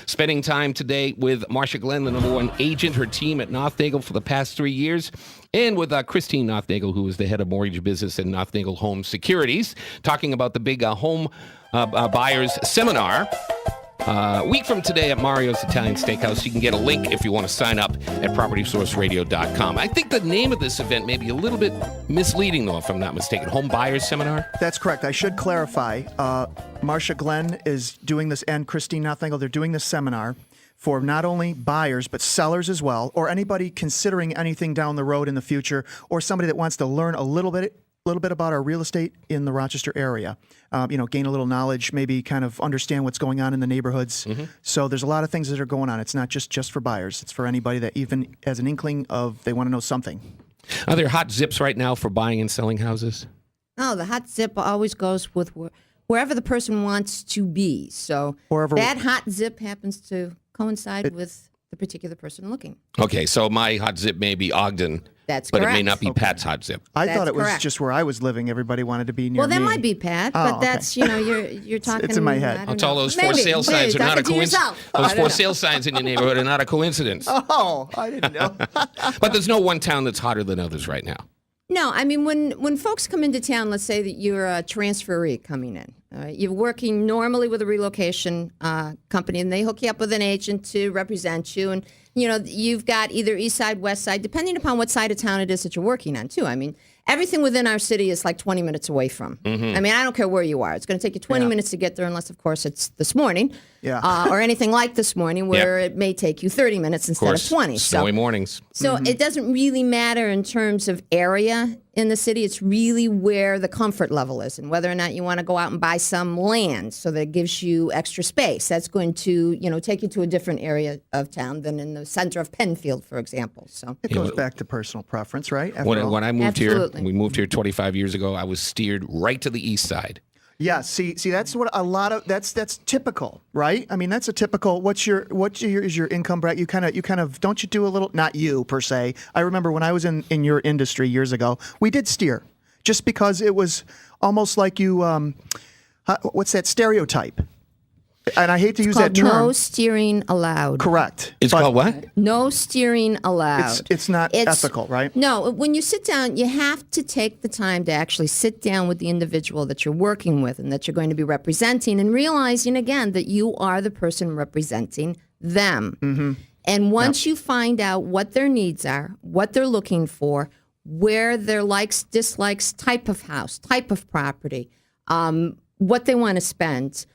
Spending time today with Marcia Glenn, the number one agent, her team at Nothnagel for the past 3 years, and with Christine Nothnagel, who is the head of mortgage business at Nothnagel Home Securities, talking about the big home buyers seminar. A week from today at Mario's Italian Steakhouse. You can get a link if you want to sign up at PropertySourceRadio.com. I think the name of this event may be a little bit misleading, though, if I'm not mistaken. Home Buyers Seminar? That's correct. I should clarify. Marcia Glenn is doing this, and Christine Nothnagel, they're doing this seminar for not only buyers, but sellers as well, or anybody considering anything down the road in the future, or somebody that wants to learn a little bit about our real estate in the Rochester area. Gain a little knowledge, maybe kind of understand what's going on in the neighborhoods. Mm-hmm. So there's a lot of things that are going on. It's not just for buyers. It's for anybody that even has an inkling of they want to know something. Are there hot zips right now for buying and selling houses? Oh, the hot zip always goes with wherever the person wants to be. So that hot zip happens to coincide with the particular person looking. Okay, so my hot zip may be Ogden. That's but correct. It may not be Pat's hot zip. I thought it was correct. just where I was living. Everybody wanted to be near me. Well, that might be Pat, but that's, you're talking. It's in my head. I'll tell those for sale signs are not a coincidence. Those for sale signs in your neighborhood are not a coincidence. Oh, I didn't know. But there's no one town that's hotter than others right now. No, I mean, when folks come into town, let's say that you're a transferee coming in. You're working normally with a relocation company, and they hook you up with an agent to represent you. And, you've got either east side, west side, depending upon what side of town it is that you're working on, too. I mean, everything within our city is like 20 minutes away from. Mm-hmm. I mean, I don't care where you are. It's going to take you 20 minutes to get there, unless, of course, it's this morning. Yeah. Or anything like this morning, where it may take you 30 minutes instead of 20. Snowy mornings. So it doesn't really matter in terms of area in the city. It's really where the comfort level is, and whether or not you want to go out and buy some land so that it gives you extra space. That's going to, take you to a different area of town than in the center of Penfield, for example. So it goes back to personal preference, right? When I moved Absolutely. here, we moved here 25 years ago, I was steered right to the east side. Yeah, see, that's what a lot of that's typical, right? I mean, that's a typical. Is your income bracket? You kind of don't you do a little? Not you per se. I remember when I was in your industry years ago, we did steer, just because it was almost like you. What's that stereotype? And I hate to use that term. No steering allowed. Correct. It's called what? No steering allowed. It's not ethical, right? No, when you sit down, you have to take the time to actually sit down with the individual that you're working with and that you're going to be representing, and realizing again that you are the person representing them. Mm-hmm. And once you find out what their needs are, what they're looking for, where their likes, dislikes, type of house, type of property, what they want to spend,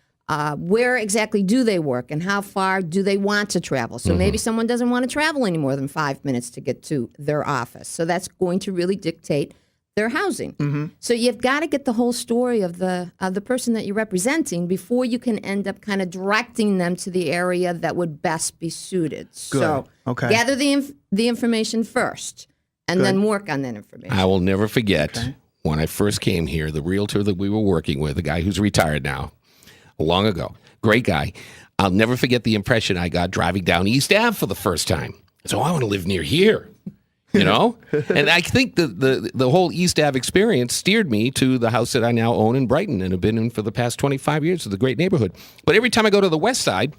where exactly do they work, and how far do they want to travel? So maybe someone doesn't want to travel any more than 5 minutes to get to their office. So that's going to really dictate their housing. Mm-hmm. So you've got to get the whole story of the person that you're representing before you can end up kind of directing them to the area that would best be suited. Good. So gather the information first, and then work on that information. I will never forget when I first came here, the realtor that we were working with, a guy who's retired now, long ago, great guy. I'll never forget the impression I got driving down East Ave for the first time. So I want to live near here, And I think the whole East Ave experience steered me to the house that I now own in Brighton and have been in for the past 25 years. It's a great neighborhood. But every time I go to the West Side,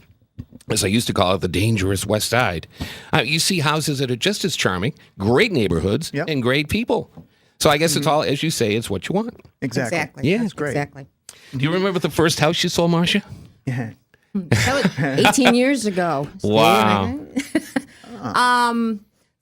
as I used to call it, the dangerous West Side, you see houses that are just as charming, great neighborhoods, and great people. So I guess it's all, as you say, it's what you want. Exactly. Yeah, that's great. Exactly. Do you remember the first house you sold, Marcia? Yeah. That was 18 years ago. Wow.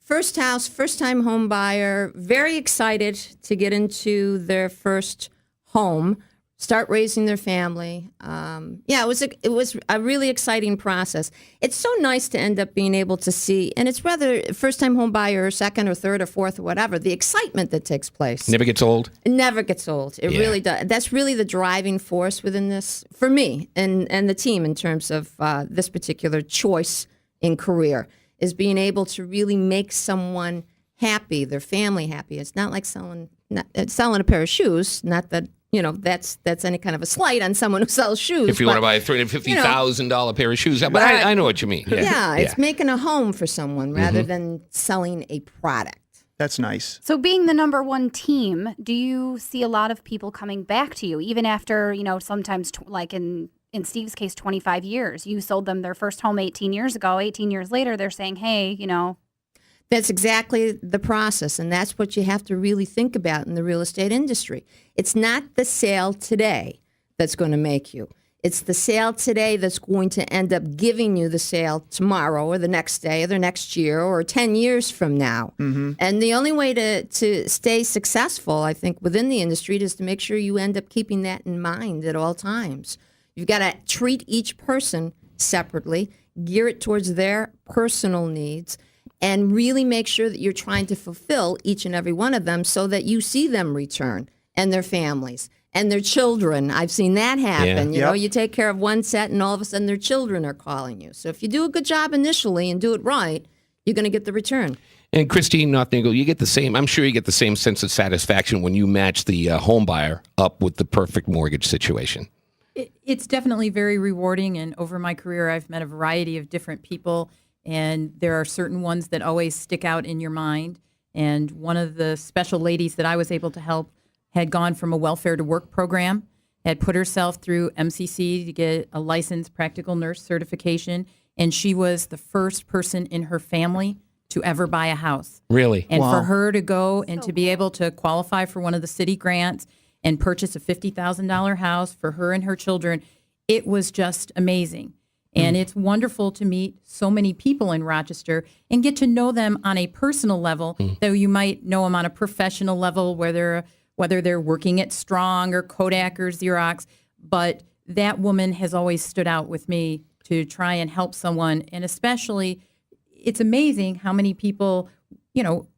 First house, first time home buyer, very excited to get into their first home, start raising their family. It was a really exciting process. It's so nice to end up being able to see, and it's whether first time home buyer or second or third or fourth or whatever, the excitement that takes place. Never gets old? It never gets old. It really does. That's really the driving force within this, for me and the team, in terms of this particular choice in career, is being able to really make someone happy, their family happy. It's not like selling a pair of shoes, not that, that's any kind of a slight on someone who sells shoes. If you want to buy a $350,000 pair of shoes. But I know what you mean. Yeah, it's making a home for someone rather than selling a product. That's nice. So being the number one team, do you see a lot of people coming back to you, even after, sometimes like in in Steve's case, 25 years. You sold them their first home 18 years ago. 18 years later, they're saying, hey, That's exactly the process, and that's what you have to really think about in the real estate industry. It's not the sale today that's going to make you. It's the sale today that's going to end up giving you the sale tomorrow or the next day or the next year or 10 years from now. And the only way to stay successful, I think, within the industry is to make sure you end up keeping that in mind at all times. You've got to treat each person separately, gear it towards their personal needs, and really make sure that you're trying to fulfill each and every one of them so that you see them return and their families and their children. I've seen that happen. You know, you take care of one set and all of a sudden their children are calling you. So if you do a good job initially and do it right, you're going to get the return. And Christine Nothingle, you get the same, I'm sure you get the same sense of satisfaction when you match the home buyer up with the perfect mortgage situation. It's definitely very rewarding. And over my career, I've met a variety of different people. And there are certain ones that always stick out in your mind. And one of the special ladies that I was able to help had gone from a welfare to work program, had put herself through MCC to get a licensed practical nurse certification. And she was the first person in her family to ever buy a house. Really? And for her to go and to be able to qualify for one of the city grants and purchase a $50,000 house for her and her children, it was just amazing. And it's wonderful to meet so many people in Rochester and get to know them on a personal level, though you might know them on a professional level, whether they're working at Strong or Kodak or Xerox. But that woman has always stood out with me to try and help someone. And especially, it's amazing how many people,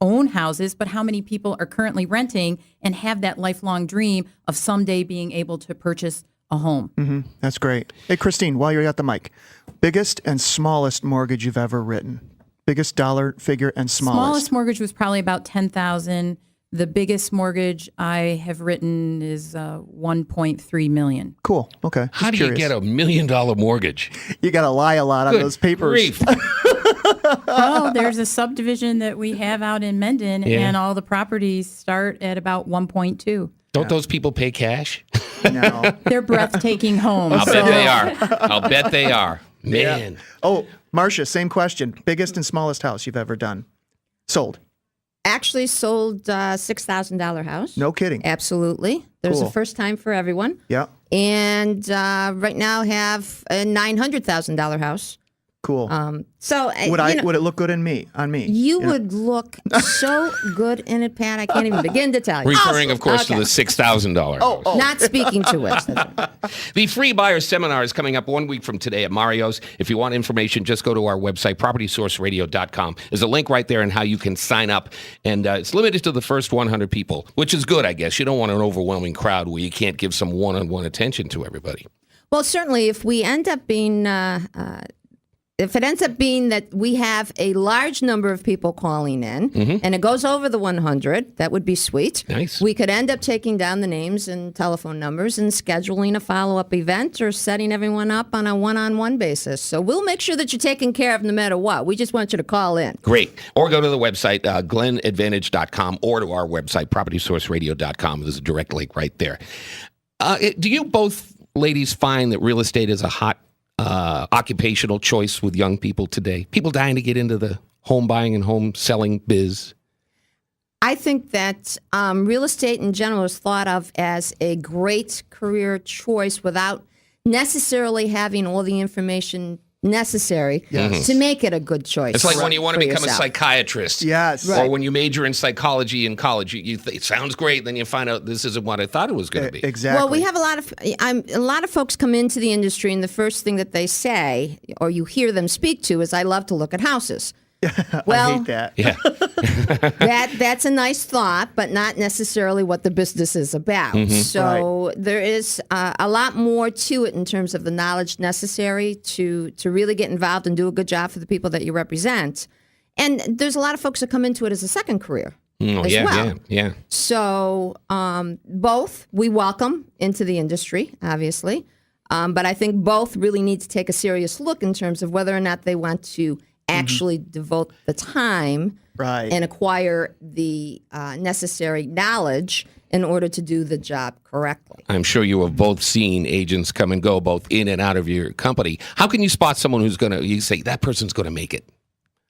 own houses, but how many people are currently renting and have that lifelong dream of someday being able to purchase a home. That's great. Hey, Christine, while you're at the mic, biggest and smallest mortgage you've ever written? Biggest dollar figure and smallest? Smallest mortgage was probably about $10,000. The biggest mortgage I have written is $1.3 million. Cool. Okay. How do you get $1 million mortgage? You got to lie a lot on those papers. Grief. Well, there's a subdivision that we have out in Mendon, and all the properties start at about 1.2. Don't those people pay cash? No. They're breathtaking homes. I'll bet they are. I'll bet they are. Man. Oh, Marcia, same question. Biggest and smallest house you've ever done? Sold? Actually sold a $6,000 house. No kidding. Absolutely. There's Cool. a first time for everyone. Yeah. And right now have a $900,000 house. Cool. So would it look good on me? You would look so good in it, Pat. I can't even begin to tell you. Referring, of course, Okay. to the $6,000. Not speaking to which. That's right. The free buyer seminar is coming up 1 week from today at Mario's. If you want information, just go to our website, propertysourceradio.com. There's a link right there on how you can sign up. And it's limited to the first 100 people, which is good, I guess. You don't want an overwhelming crowd where you can't give some one-on-one attention to everybody. Well, certainly, if we end up being, if it ends up being that we have a large number of people calling in, and it goes over the 100, that would be sweet. Nice. We could end up taking down the names and telephone numbers and scheduling a follow-up event or setting everyone up on a one-on-one basis. So we'll make sure that you're taken care of no matter what. We just want you to call in. Great. Or go to the website, glenadvantage.com, or to our website, propertysourceradio.com. There's a direct link right there. Do you both ladies find that real estate is a hot occupational choice with young people today? People dying to get into the home buying and home selling biz? I think that real estate in general is thought of as a great career choice without necessarily having all the information necessary to make it a good choice. It's like when you want to for become a yourself. psychiatrist. Yes. Or when you major in psychology in college, it sounds great, then you find out this isn't what I thought it was going to be. Exactly. Well, we have a lot of folks come into the industry, and the first thing that they say, or you hear them speak to, is, "I love to look at houses." Well, I hate that. Yeah. that's a nice thought, but not necessarily what the business is about. So there is a lot more to it in terms of the knowledge necessary to really get involved and do a good job for the people that you represent. And there's a lot of folks that come into it as a second career as well. Yeah. So both we welcome into the industry, obviously. But I think both really need to take a serious look in terms of whether or not they want to actually devote the time Right. and acquire the necessary knowledge in order to do the job correctly. I'm sure you have both seen agents come and go, both in and out of your company. How can you spot someone who's going to, you say, that person's going to make it?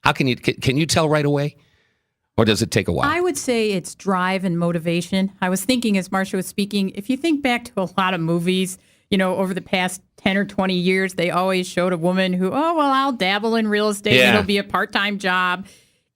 How can you tell right away? Or does it take a while? I would say it's drive and motivation. I was thinking as Marcia was speaking, if you think back to a lot of movies, over the past 10 or 20 years, they always showed a woman who, I'll dabble in real estate. Yeah. It'll be a part-time job.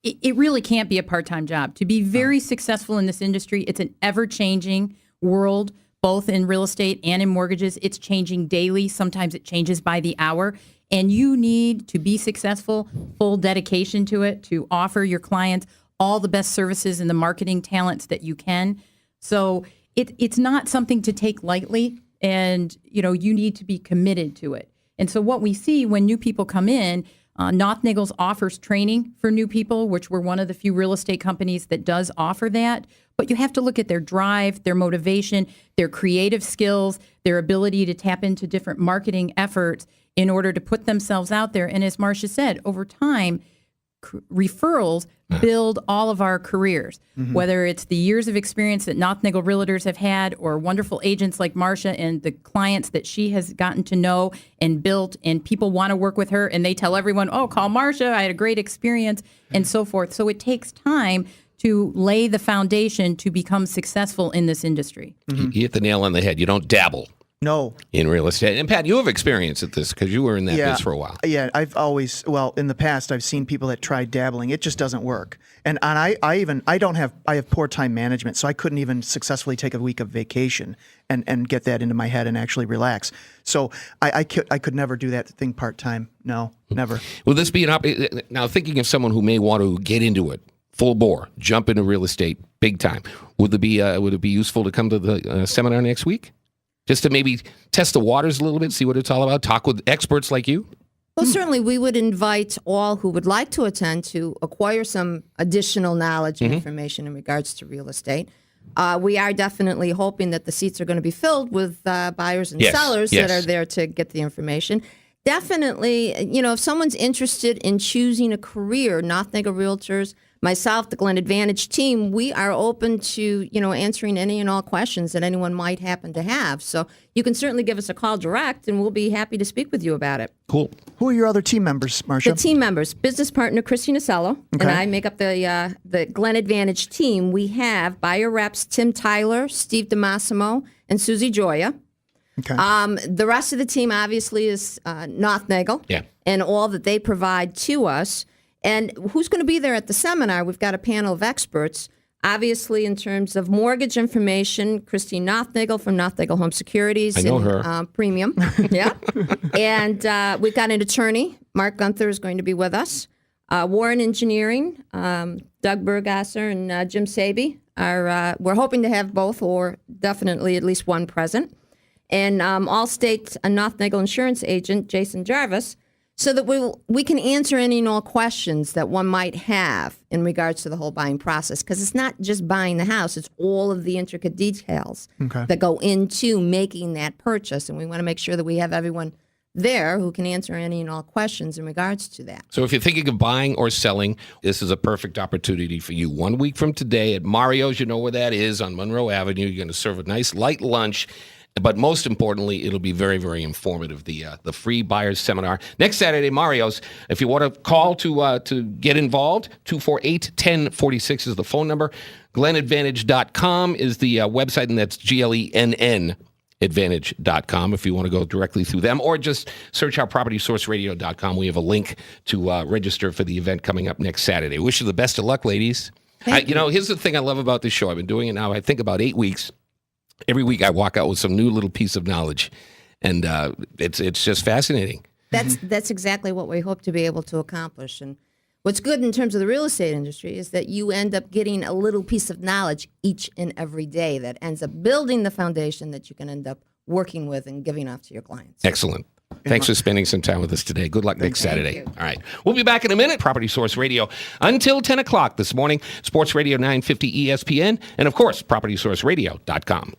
It really can't be a part-time job. To be very successful in this industry, it's an ever-changing world, both in real estate and in mortgages. It's changing daily. Sometimes it changes by the hour. And you need to be successful, full dedication to it, to offer your clients all the best services and the marketing talents that you can. So it's not something to take lightly, and you need to be committed to it. And so what we see when new people come in, Nothnagels offers training for new people, which we're one of the few real estate companies that does offer that. But you have to look at their drive, their motivation, their creative skills, their ability to tap into different marketing efforts in order to put themselves out there. And as Marcia said, over time, referrals build all of our careers, whether it's the years of experience that Nothnagel Realtors have had, or wonderful agents like Marcia and the clients that she has gotten to know and built, and people want to work with her and they tell everyone, call Marcia, I had a great experience, and so forth. So it takes time to lay the foundation to become successful in this industry. You hit the nail on the head. You don't dabble No. in real estate. And Pat, you have experience at this because you were in that biz for a while. Yeah, I've always, in the past, I've seen people that try dabbling. It just doesn't work. And I have poor time management, so I couldn't even successfully take a week of vacation and get that into my head and actually relax. So I could never do that thing part-time. No, never. Will this be now thinking of someone who may want to get into it, full bore, jump into real estate big time, would it be useful to come to the seminar next week? Just to maybe test the waters a little bit, see what it's all about, talk with experts like you? Well, certainly we would invite all who would like to attend to acquire some additional knowledge and information in regards to real estate. We are definitely hoping that the seats are going to be filled with buyers and sellers that are there to get the information. Definitely, if someone's interested in choosing a career, Nothnagel Realtors, myself, the Glen Advantage team, we are open to, answering any and all questions that anyone might happen to have. So you can certainly give us a call direct, and we'll be happy to speak with you about it. Cool. Who are your other team members, Marcia? The team members, business partner Christina Cello, and I make up the Glen Advantage team. We have buyer reps Tim Tyler, Steve DeMassimo, and Susie Joya. Okay. The rest of the team obviously is Nothnagel and all that they provide to us. And who's going to be there at the seminar? We've got a panel of experts. Obviously, in terms of mortgage information, Christine Nothnagel from Nothnagel Home Securities. I know her. Premium. Yeah. And we've got an attorney. Mark Gunther is going to be with us. Warren Engineering, Doug Bergasser and Jim Saby are, we're hoping to have both, or definitely at least one present. And Allstate Nothnagel insurance agent, Jason Jarvis, so that we can answer any and all questions that one might have in regards to the whole buying process. Because it's not just buying the house, it's all of the intricate details that go into making that purchase. And we want to make sure that we have everyone there who can answer any and all questions in regards to that. So if you're thinking of buying or selling, this is a perfect opportunity for you. 1 week from today at Mario's, you know where that is, on Monroe Avenue. You're going to serve a nice light lunch. But most importantly, it'll be very, very informative, the free buyers seminar. Next Saturday, Mario's. If you want to call to get involved, 248-1046 is the phone number. GlenAdvantage.com is the website, and that's GLENN advantage.com if you want to go directly through them, or just search out PropertySourceRadio.com. We have a link to register for the event coming up next Saturday. Wish you the best of luck, ladies. Here's the thing I love about this show. I've been doing it now, I think, about 8 weeks. Every week I walk out with some new little piece of knowledge, and it's just fascinating. That's exactly what we hope to be able to accomplish. And what's good in terms of the real estate industry is that you end up getting a little piece of knowledge each and every day that ends up building the foundation that you can end up working with and giving off to your clients. Excellent. Thanks for spending some time with us today. Good luck next Saturday. All right. We'll be back in a minute. Property Source Radio until 10 o'clock this morning. Sports Radio 950 ESPN. And, of course, PropertySourceRadio.com.